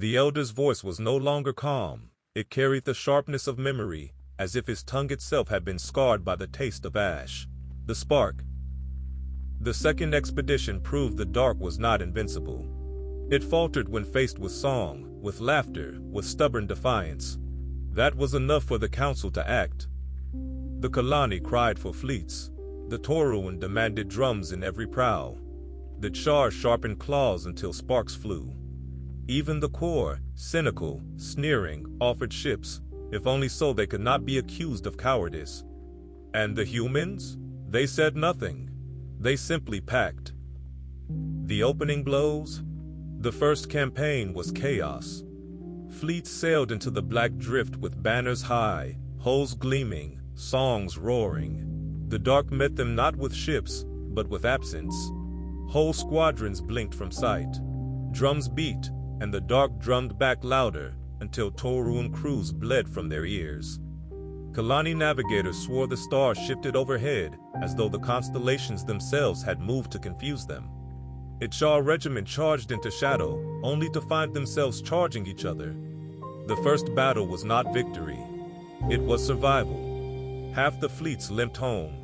The elder's voice was no longer calm. It carried the sharpness of memory, as if his tongue itself had been scarred by the taste of ash. The spark. The second expedition proved the dark was not invincible. It faltered when faced with song, with laughter, with stubborn defiance. That was enough for the council to act. The Kalani cried for fleets. The Toruan demanded drums in every prow. The Char sharpened claws until sparks flew. Even the Kor, cynical, sneering, offered ships, if only so they could not be accused of cowardice. And the humans? They said nothing. They simply packed. The opening blows? The first campaign was chaos. Fleets sailed into the black drift with banners high, hulls gleaming, songs roaring. The dark met them not with ships, but with absence. Whole squadrons blinked from sight. Drums beat, and the dark drummed back louder, until Toruan crews bled from their ears. Kalani navigators swore the stars shifted overhead, as though the constellations themselves had moved to confuse them. Itchar regiment charged into shadow, only to find themselves charging each other. The first battle was not victory. It was survival. Half the fleets limped home.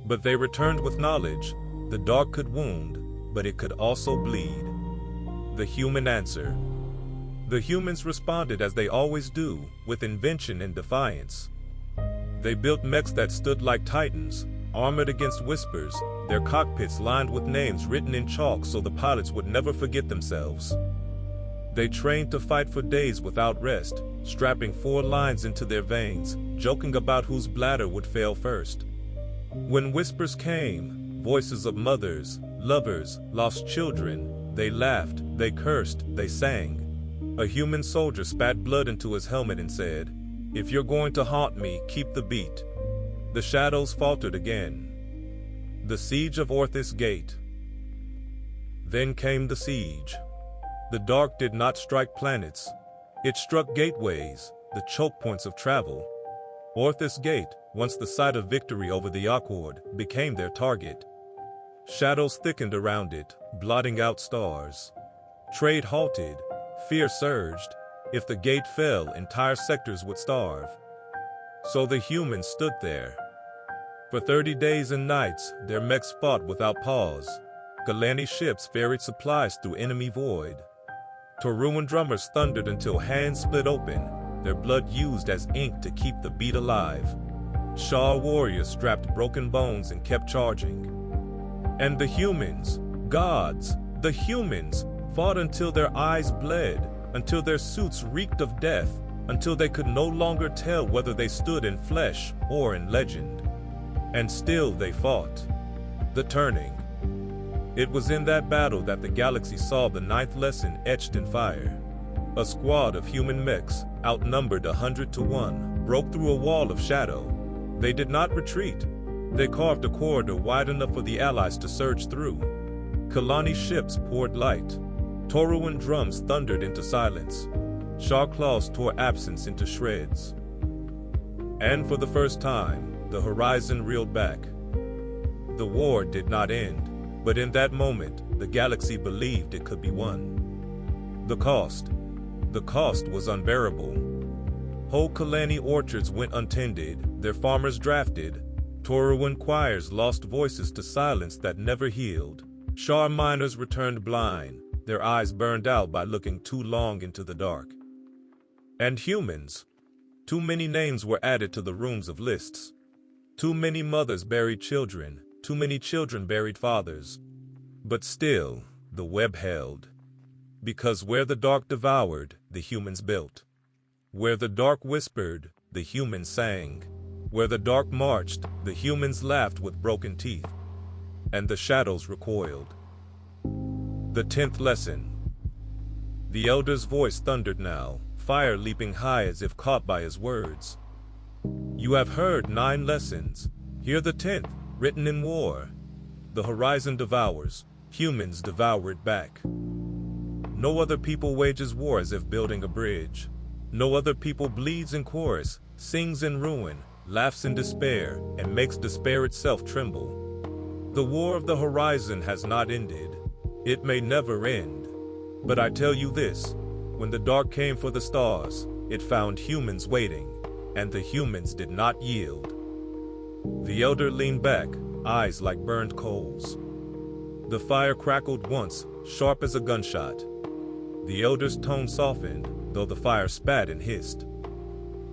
But they returned with knowledge. The dark could wound, but it could also bleed. The human answer. The humans responded as they always do, with invention and defiance. They built mechs that stood like titans, armored against whispers, their cockpits lined with names written in chalk so the pilots would never forget themselves. They trained to fight for days without rest, strapping 4 lines into their veins, joking about whose bladder would fail first. When whispers came, voices of mothers, lovers, lost children, they laughed, they cursed, they sang. A human soldier spat blood into his helmet and said, "If you're going to haunt me, keep the beat." The shadows faltered again. The siege of Orthis Gate. Then came the siege. The dark did not strike planets. It struck gateways, the choke points of travel. Orthis Gate, once the site of victory over the Accord, became their target. Shadows thickened around it, blotting out stars. Trade halted. Fear surged. If the gate fell, entire sectors would starve. So the humans stood there. For 30 days and nights, their mechs fought without pause. Galani ships ferried supplies through enemy void. Toruan drummers thundered until hands split open, their blood used as ink to keep the beat alive. Shah warriors strapped broken bones and kept charging. And the humans, gods, the humans, fought until their eyes bled, until their suits reeked of death, until they could no longer tell whether they stood in flesh or in legend. And still they fought. The turning. It was in that battle that the galaxy saw the 9th lesson etched in fire. A squad of human mechs, outnumbered 100 to 1, broke through a wall of shadow. They did not retreat. They carved a corridor wide enough for the allies to surge through. Kalani ships poured light. Toruan drums thundered into silence. Shah claws tore absence into shreds. And for the first time, the horizon reeled back. The war did not end, but in that moment, the galaxy believed it could be won. The cost was unbearable. Whole Kalani orchards went untended, their farmers drafted. Toruan choirs lost voices to silence that never healed. Shah miners returned blind, their eyes burned out by looking too long into the dark. And humans. Too many names were added to the rooms of lists. Too many mothers buried children, too many children buried fathers. But still, the web held. Because where the dark devoured, the humans built. Where the dark whispered, the humans sang. Where the dark marched, the humans laughed with broken teeth. And the shadows recoiled. The 10th lesson. The elder's voice thundered now, fire leaping high as if caught by his words. You have heard 9 lessons. Hear the 10th, written in war. The horizon devours, humans devour it back. No other people wages war as if building a bridge. No other people bleeds in chorus, sings in ruin, laughs in despair, and makes despair itself tremble. The war of the horizon has not ended. It may never end. But I tell you this, When the dark came for the stars, it found humans waiting, and the humans did not yield. The elder leaned back, eyes like burned coals. The fire crackled once, sharp as a gunshot. The elder's tone softened, though the fire spat and hissed.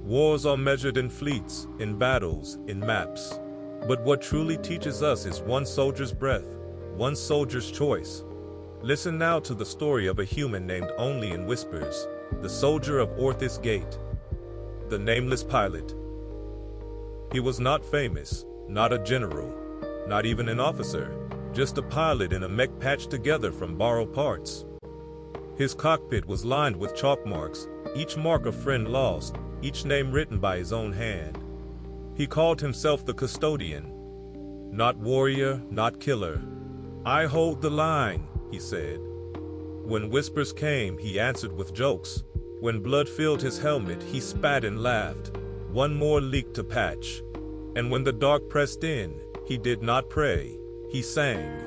Wars are measured in fleets, in battles, in maps. But what truly teaches us is one soldier's breath, one soldier's choice. Listen now to the story of a human named only in whispers, the soldier of Orthis Gate, the nameless pilot. He was not famous, not a general, not even an officer, just a pilot in a mech patched together from borrowed parts. His cockpit was lined with chalk marks, each mark a friend lost, each name written by his own hand. He called himself the custodian. Not warrior, not killer. "I hold the line," he said. When whispers came, he answered with jokes. When blood filled his helmet, he spat and laughed. One more leak to patch. And when the dark pressed in, he did not pray. He sang.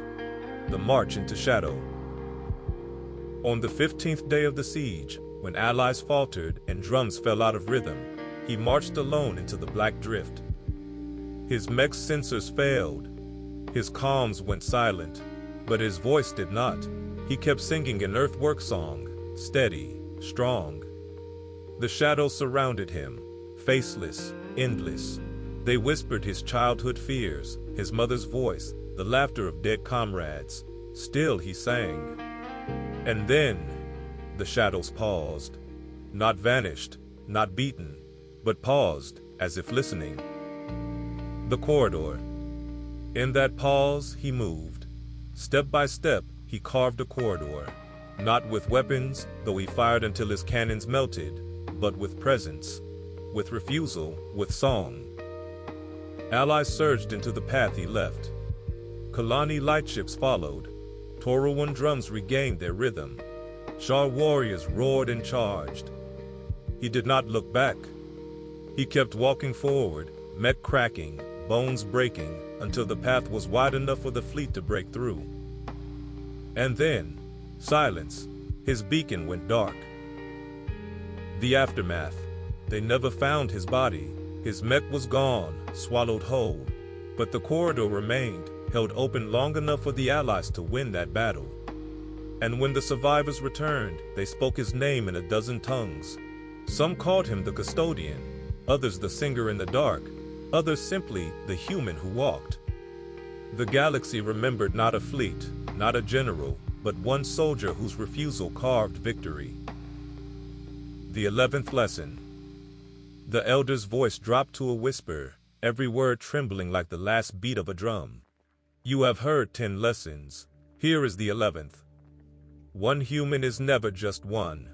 The March into Shadow. On the 15th day of the siege, when allies faltered and drums fell out of rhythm, he marched alone into the black drift. His mech's sensors failed. His comms went silent, but his voice did not. He kept singing an earthwork song, steady, strong. The shadows surrounded him, faceless, endless. They whispered his childhood fears, his mother's voice, the laughter of dead comrades. Still he sang. And then, the shadows paused. Not vanished, not beaten, but paused, as if listening. The corridor. In that pause, he moved. Step by step, he carved a corridor. Not with weapons, though he fired until his cannons melted, but with presence, with refusal, with song. Allies surged into the path he left. Kalani lightships followed. Toruan drums regained their rhythm. Shar warriors roared and charged. He did not look back. He kept walking forward, mech cracking, bones breaking, until the path was wide enough for the fleet to break through. And then, silence. His beacon went dark. The aftermath. They never found his body. His mech was gone, swallowed whole. But the corridor remained, held open long enough for the Allies to win that battle. And when the survivors returned, they spoke his name in a dozen tongues. Some called him the custodian, others the singer in the dark, others simply the human who walked. The galaxy remembered not a fleet, not a general, but one soldier whose refusal carved victory. The 11th lesson. The elder's voice dropped to a whisper, every word trembling like the last beat of a drum. You have heard 10 lessons. Here is the 11th. One human is never just one.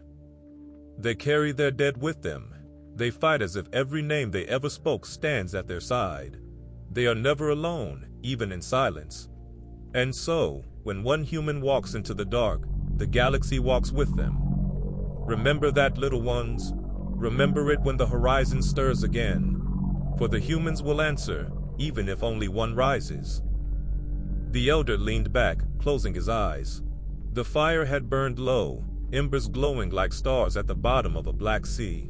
They carry their dead with them. They fight as if every name they ever spoke stands at their side. They are never alone, even in silence. And so, when one human walks into the dark, the galaxy walks with them. Remember that, little ones. Remember it when the horizon stirs again. For the humans will answer, even if only one rises. The elder leaned back, closing his eyes. The fire had burned low, embers glowing like stars at the bottom of a black sea.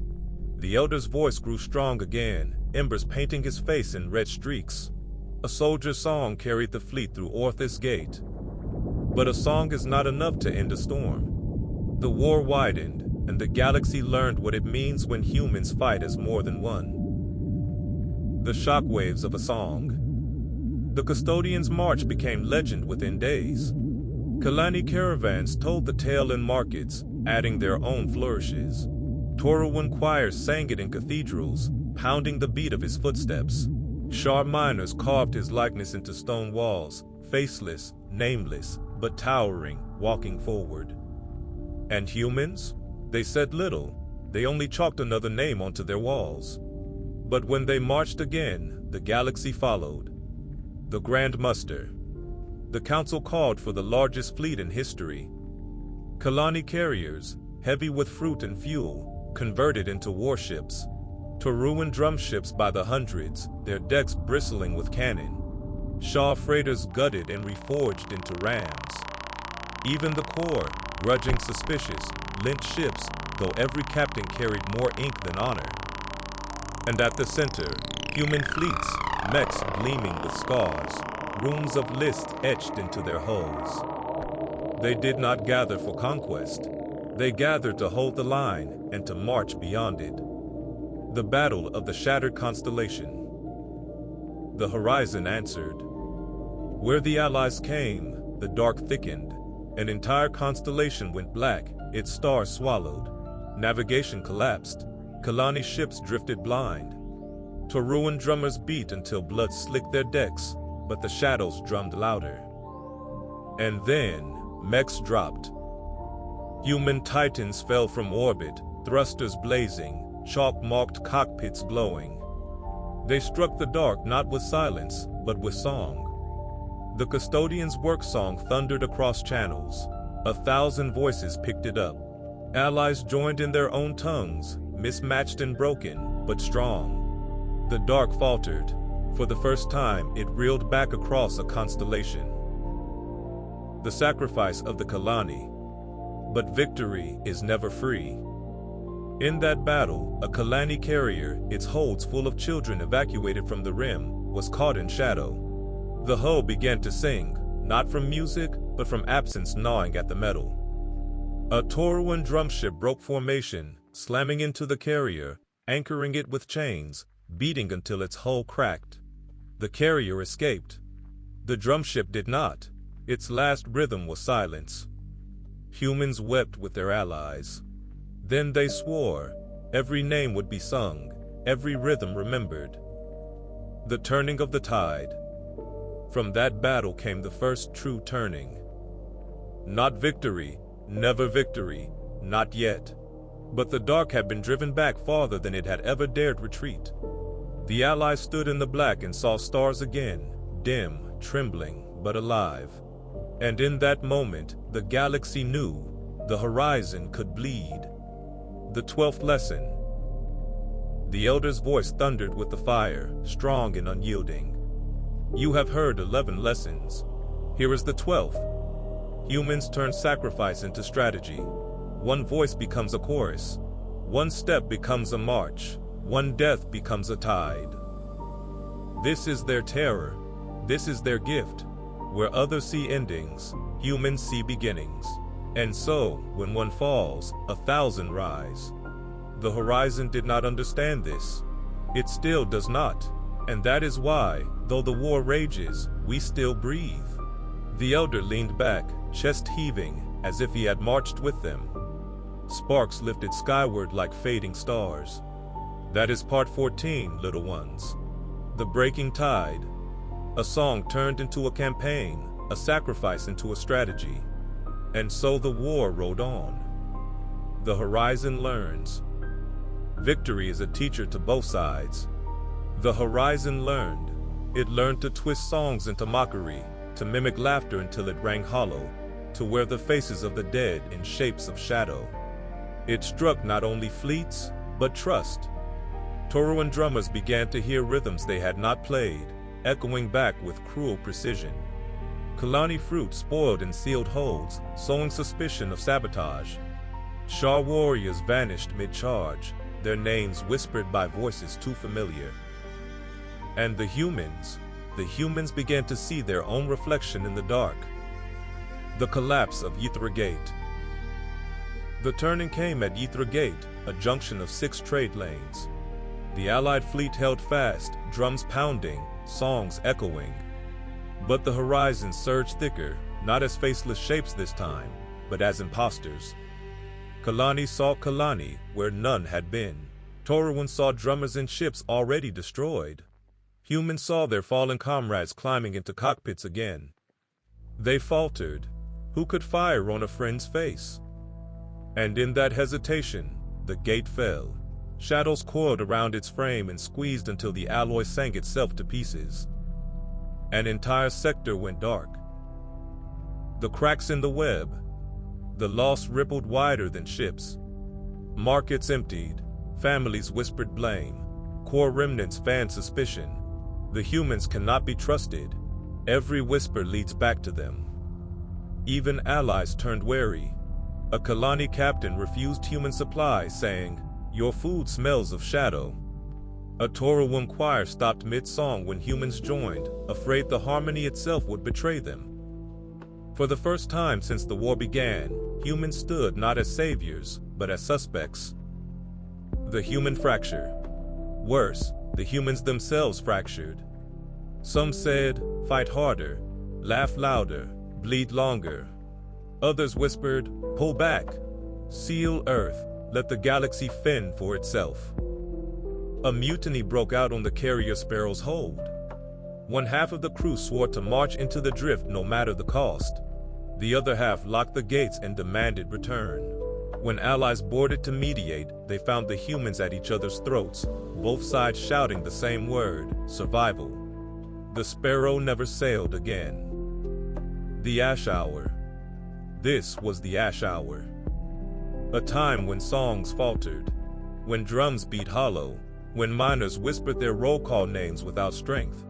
The elder's voice grew strong again, embers painting his face in red streaks. A soldier's song carried the fleet through Orthis Gate. But a song is not enough to end a storm. The war widened, and the galaxy learned what it means when humans fight as more than one. The shockwaves of a song. The custodian's march became legend within days. Kalani caravans told the tale in markets, adding their own flourishes. Toruan choirs sang it in cathedrals, pounding the beat of his footsteps. Shar miners carved his likeness into stone walls, faceless, nameless, but towering, walking forward. And humans? They said little. They only chalked another name onto their walls. But when they marched again, the galaxy followed. The Grand Muster. The council called for the largest fleet in history. Kalani carriers, heavy with fruit and fuel, converted into warships. Toruan drumships by the hundreds, their decks bristling with cannon. Shah freighters gutted and reforged into rams. Even the core, grudging suspicious, lent ships, though every captain carried more ink than honor. And at the center, human fleets, mechs gleaming with scars, runes of list etched into their hulls. They did not gather for conquest. They gathered to hold the line and to march beyond it. The battle of the shattered constellation. The horizon answered. Where the allies came, the dark thickened. An entire constellation went black, its stars swallowed. Navigation collapsed. Kalani ships drifted blind. Toruan drummers beat until blood slicked their decks, but the shadows drummed louder. And then, mechs dropped. Human titans fell from orbit, thrusters blazing, chalk-marked cockpits glowing. They struck the dark not with silence, but with song. The custodian's work song thundered across channels. 1,000 voices picked it up. Allies joined in their own tongues, mismatched and broken, but strong. The dark faltered. For the first time, it reeled back across a constellation. The sacrifice of the Kalani. But victory is never free. In that battle, a Kalani carrier, its holds full of children evacuated from the rim, was caught in shadow. The hull began to sing, not from music, but from absence gnawing at the metal. A Toruan drumship broke formation, slamming into the carrier, anchoring it with chains, beating until its hull cracked. The carrier escaped. The drumship did not. Its last rhythm was silence. Humans wept with their allies. Then they swore, every name would be sung, every rhythm remembered. The turning of the tide. From that battle came the first true turning. Not victory, never victory, not yet. But the dark had been driven back farther than it had ever dared retreat. The allies stood in the black and saw stars again, dim, trembling, but alive. And in that moment, the galaxy knew the horizon could bleed. The 12th lesson. The elder's voice thundered with the fire, strong and unyielding. You have heard 11 lessons. Here is the 12th. Humans turn sacrifice into strategy. One voice becomes a chorus. One step becomes a march. One death becomes a tide. This is their terror. This is their gift. Where others see endings, humans see beginnings. And so, when one falls, 1,000 rise. The horizon did not understand this. It still does not. And that is why, though the war rages, we still breathe. The elder leaned back, chest heaving, as if he had marched with them. Sparks lifted skyward like fading stars. That is part 14, little ones. The breaking tide. A song turned into a campaign, a sacrifice into a strategy. And so the war rode on. The horizon learns. Victory is a teacher to both sides. The horizon learned. It learned to twist songs into mockery, to mimic laughter until it rang hollow, to wear the faces of the dead in shapes of shadow. It struck not only fleets, but trust. Toruan drummers began to hear rhythms they had not played, echoing back with cruel precision. Kalani fruit spoiled in sealed holds, sowing suspicion of sabotage. Shah warriors vanished mid-charge, their names whispered by voices too familiar. And the humans began to see their own reflection in the dark. The collapse of Ythra Gate. The turning came at Ythra Gate, a junction of 6 trade lanes. The Allied fleet held fast, drums pounding, songs echoing. But the horizon surged thicker, not as faceless shapes this time, but as impostors. Kalani saw Kalani where none had been. Toruan saw drummers in ships already destroyed. Humans saw their fallen comrades climbing into cockpits again. They faltered. Who could fire on a friend's face? And in that hesitation, the gate fell. Shadows coiled around its frame and squeezed until the alloy sank itself to pieces. An entire sector went dark. The cracks in the web. The loss rippled wider than ships. Markets emptied. Families whispered blame. Core remnants fanned suspicion. The humans cannot be trusted. Every whisper leads back to them. Even allies turned wary. A Kalani captain refused human supplies, saying, "Your food smells of shadow." A Toruwan choir stopped mid-song when humans joined, afraid the harmony itself would betray them. For the first time since the war began, humans stood not as saviors, but as suspects. The human fracture. Worse, the humans themselves fractured. Some said, "Fight harder, laugh louder, bleed longer." Others whispered, "Pull back, seal Earth, let the galaxy fend for itself." A mutiny broke out on the carrier Sparrow's hold. One half of the crew swore to march into the drift no matter the cost. The other half locked the gates and demanded return. When allies boarded to mediate, they found the humans at each other's throats, both sides shouting the same word, survival. The Sparrow never sailed again. The Ash Hour. This was the Ash Hour. A time when songs faltered, when drums beat hollow, when miners whispered their roll call names without strength.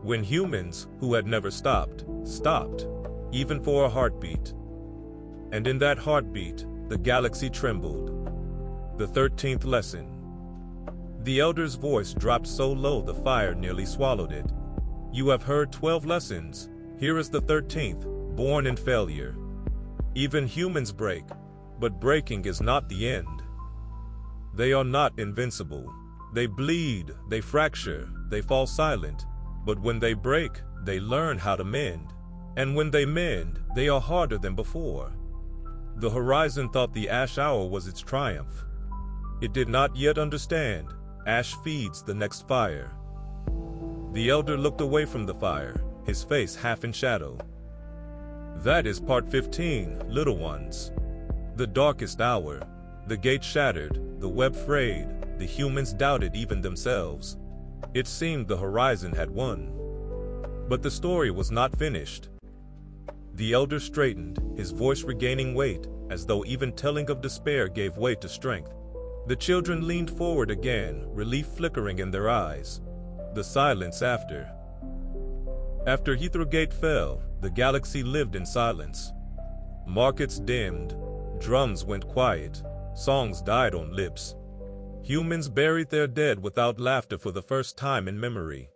When humans, who had never stopped, stopped, even for a heartbeat. And in that heartbeat, the galaxy trembled. The 13th lesson. The elder's voice dropped so low the fire nearly swallowed it. "You have heard 12 lessons. Here is the 13th, born in failure. Even humans break, but breaking is not the end. They are not invincible. They bleed, they fracture, they fall silent. But when they break, they learn how to mend. And when they mend, they are harder than before." The horizon thought the Ash Hour was its triumph. It did not yet understand. Ash feeds the next fire. The elder looked away from the fire, his face half in shadow. "That is part 15, little ones. The darkest hour. The gate shattered, the web frayed, the humans doubted even themselves. It seemed the horizon had won. But the story was not finished." The elder straightened, his voice regaining weight, as though even telling of despair gave way to strength. The children leaned forward again, relief flickering in their eyes. The silence after. After Heathrow Gate fell, the galaxy lived in silence. Markets dimmed, drums went quiet, songs died on lips. Humans buried their dead without laughter for the first time in memory.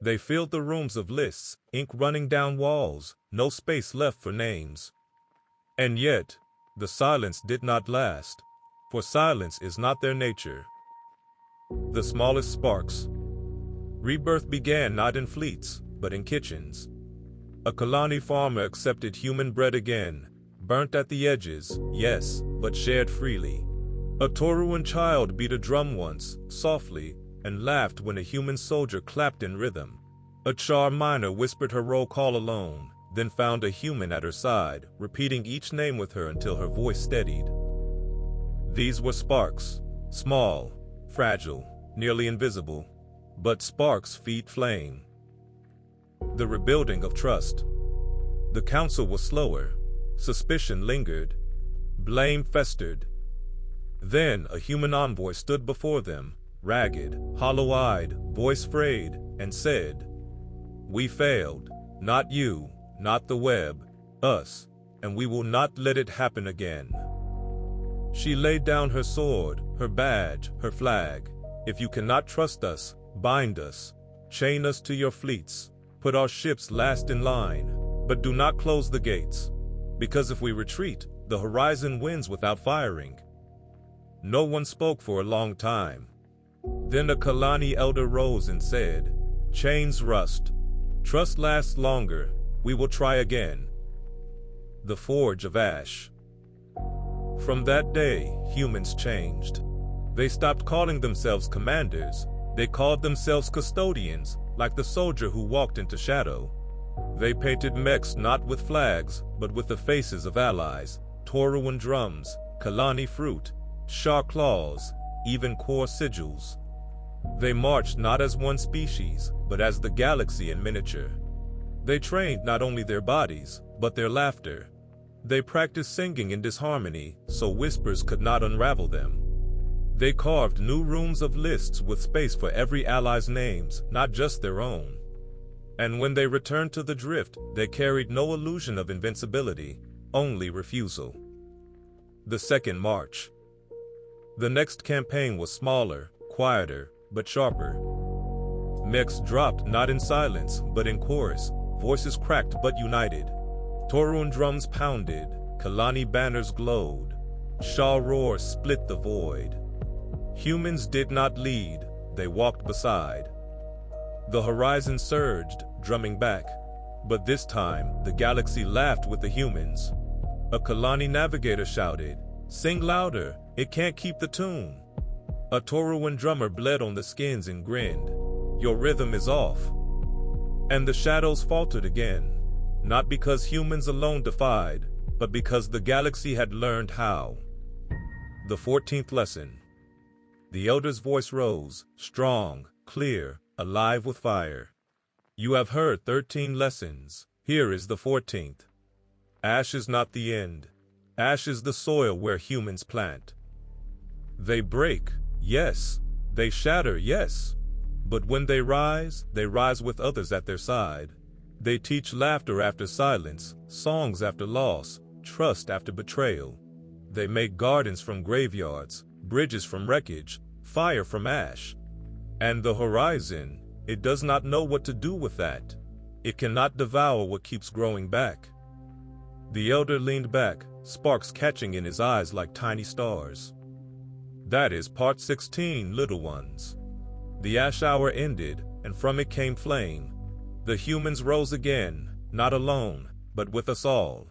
They filled the rooms of lists, ink running down walls, no space left for names. And yet, the silence did not last, for silence is not their nature. The smallest sparks. Rebirth began not in fleets, but in kitchens. A Kalani farmer accepted human bread again, burnt at the edges, yes, but shared freely. A Toruan child beat a drum once, softly, and laughed when a human soldier clapped in rhythm. A Char miner whispered her roll call alone, then found a human at her side, repeating each name with her until her voice steadied. These were sparks, small, fragile, nearly invisible, but sparks feed flame. The rebuilding of trust. The council was slower, suspicion lingered, blame festered. Then a human envoy stood before them, ragged, hollow-eyed, voice frayed, and said, "We failed, not you, not the web, us, and we will not let it happen again." She laid down her sword, her badge, her flag. "If you cannot trust us, bind us, chain us to your fleets, put our ships last in line, but do not close the gates, because if we retreat, the horizon wins without firing." No one spoke for a long time. Then a Kalani elder rose and said, "Chains rust. Trust lasts longer. We will try again." The Forge of Ash. From that day, humans changed. They stopped calling themselves commanders. They called themselves custodians, like the soldier who walked into shadow. They painted mechs not with flags, but with the faces of allies, Toruan drums, Kalani fruit, Shar claws, even core sigils. They marched not as one species, but as the galaxy in miniature. They trained not only their bodies, but their laughter. They practiced singing in disharmony, so whispers could not unravel them. They carved new rooms of lists with space for every ally's names, not just their own. And when they returned to the drift, they carried no illusion of invincibility, only refusal. The Second March. The next campaign was smaller, quieter, but sharper. Mechs dropped not in silence, but in chorus, voices cracked but united. Torun drums pounded, Kalani banners glowed. Shah roars split the void. Humans did not lead, they walked beside. The horizon surged, drumming back. But this time, the galaxy laughed with the humans. A Kalani navigator shouted, "Sing louder, it can't keep the tune." A Toruan drummer bled on the skins and grinned, "Your rhythm is off." And the shadows faltered again, not because humans alone defied, but because the galaxy had learned how. The 14th lesson. The elder's voice rose, strong, clear, alive with fire. "You have heard 13 lessons. Here is the 14th. Ash is not the end. Ash is the soil where humans plant. They break, yes. They shatter, yes. But when they rise with others at their side. They teach laughter after silence, songs after loss, trust after betrayal. They make gardens from graveyards, bridges from wreckage, fire from ash. And the horizon, it does not know what to do with that. It cannot devour what keeps growing back." The elder leaned back, sparks catching in his eyes like tiny stars. "That is part 16, little ones." The ash hour ended, and from it came flame. The humans rose again, not alone, but with us all.